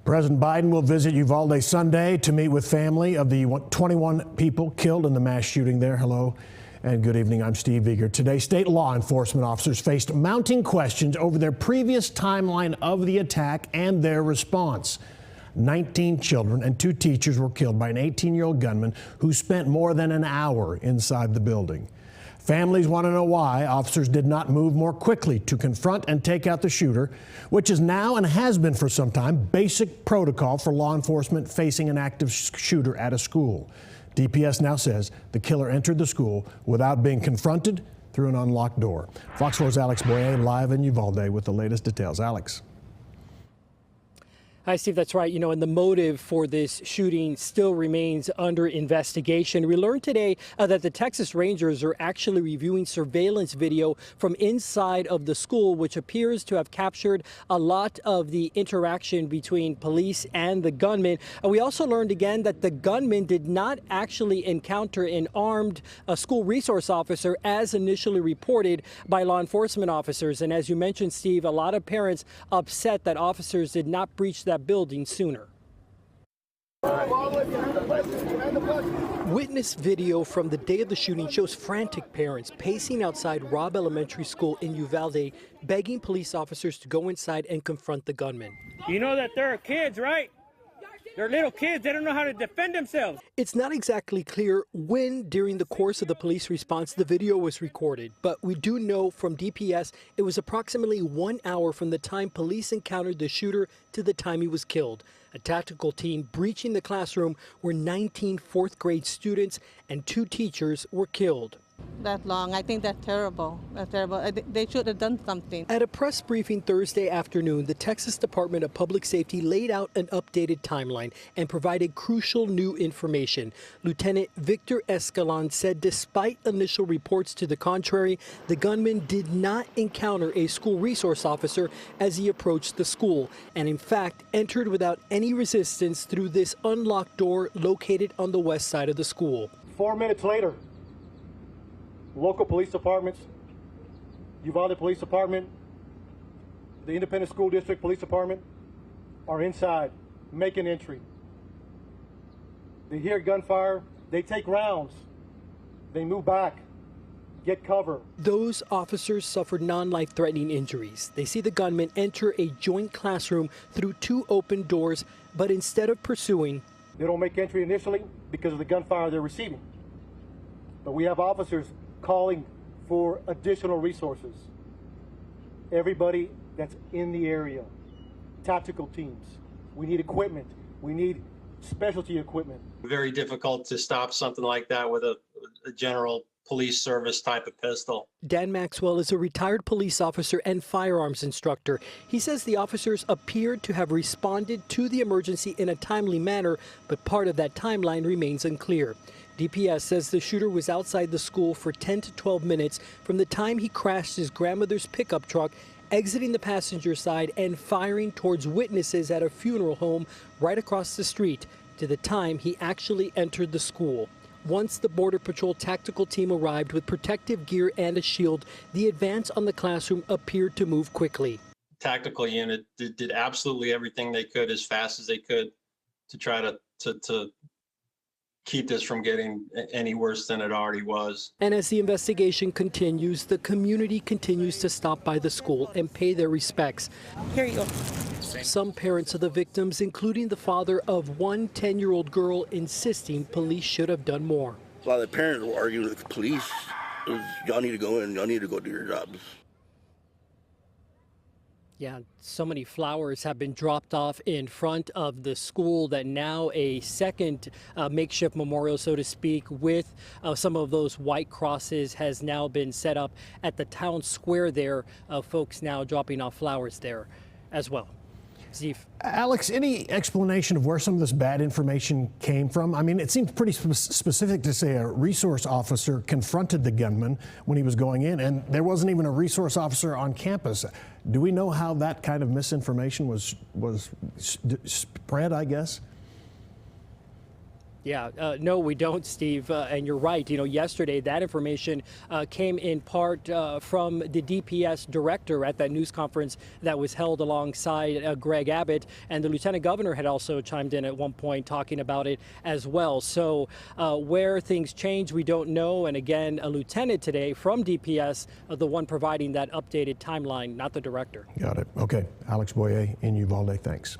President Biden will visit Uvalde Sunday to meet with family of the 21 people killed in the mass shooting there. Hello and good evening. I'm Steve Eager. Today, state law enforcement officers faced mounting questions over their previous timeline of the attack and their response. 19 children and 2 teachers were killed by an 18-year-old gunman who spent more than an hour inside the building. Families want to know why officers did not move more quickly to confront and take out the shooter, which is now and has been for some time basic protocol for law enforcement facing an active shooter at a school. DPS now says the killer entered the school without being confronted through an unlocked door. Fox 4's Alex Boyer live in Uvalde with the latest details. Alex. Hi, Steve. That's right. And the motive for this shooting still remains under investigation. We learned today that the Texas Rangers are actually reviewing surveillance video from inside of the school, which appears to have captured a lot of the interaction between police and the gunman. We also learned again that the gunman did not actually encounter an armed school resource officer as initially reported by law enforcement officers. And as you mentioned, Steve, a lot of parents upset that officers did not breach that building sooner. Witness video from the day of the shooting shows frantic parents pacing outside Robb Elementary School in Uvalde, begging police officers to go inside and confront the gunman. You know that there are kids, right? They're little kids. They don't know how to defend themselves. It's not exactly clear when during the course of the police response the video was recorded, but we do know from DPS it was approximately 1 hour from the time police encountered the shooter to the time he was killed. A tactical team breaching the classroom where 19 fourth grade students and 2 teachers were killed. That long. I think that's terrible. That's terrible. They should have done something. At a press briefing Thursday afternoon, the Texas Department of Public Safety laid out an updated timeline and provided crucial new information. Lieutenant Victor Escalon said despite initial reports to the contrary, the gunman did not encounter a school resource officer as he approached the school, and in fact entered without any resistance through this unlocked door located on the west side of the school. 4 minutes later, local police departments, Uvalde Police Department, the Independent School District Police Department are inside, making entry. They hear gunfire, they take rounds, they move back, get cover. Those officers suffered non-life-threatening injuries. They see the gunman enter a joint classroom through 2 open doors, but instead of pursuing, they don't make entry initially because of the gunfire they're receiving. But we have officers calling for additional resources. Everybody that's in the area, tactical teams. We need equipment. We need specialty equipment. Very difficult to stop something like that with a general police service type of pistol. Dan Maxwell is a retired police officer and firearms instructor. He says the officers appeared to have responded to the emergency in a timely manner, but part of that timeline remains unclear. DPS says the shooter was outside the school for 10 to 12 minutes from the time he crashed his grandmother's pickup truck, exiting the passenger side and firing towards witnesses at a funeral home right across the street to the time he actually entered the school. Once the Border Patrol tactical team arrived with protective gear and a shield, the advance on the classroom appeared to move quickly. Tactical unit did absolutely everything they could as fast as they could to try to keep this from getting any worse than it already was. And as the investigation continues, the community continues to stop by the school and pay their respects. Here you go. Some parents of the victims, including the father of one 10-year-old girl, insisting police should have done more. A lot of the parents will argue with the police. Y'all need to go in, y'all need to go do your jobs. Yeah, so many flowers have been dropped off in front of the school that now a second makeshift memorial, so to speak, with some of those white crosses has now been set up at the town square there. Folks now dropping off flowers there as well. Steve. Alex, any explanation of where some of this bad information came from? I mean, it seems pretty specific to say a resource officer confronted the gunman when he was going in, and there wasn't even a resource officer on campus. Do we know how that kind of misinformation was spread, I guess? Yeah, no, we don't, Steve. And you're right. You know, yesterday that information came in part from the DPS director at that news conference that was held alongside Greg Abbott. And the lieutenant governor had also chimed in at one point talking about it as well. So where things change, we don't know. And again, a lieutenant today from DPS, the one providing that updated timeline, not the director. Got it. Okay. Alex Boyer in Uvalde. Thanks.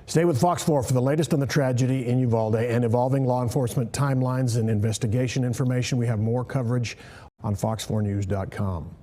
Stay with Fox 4 for the latest on the tragedy in Uvalde and evolving law enforcement timelines and investigation information. We have more coverage on fox4news.com.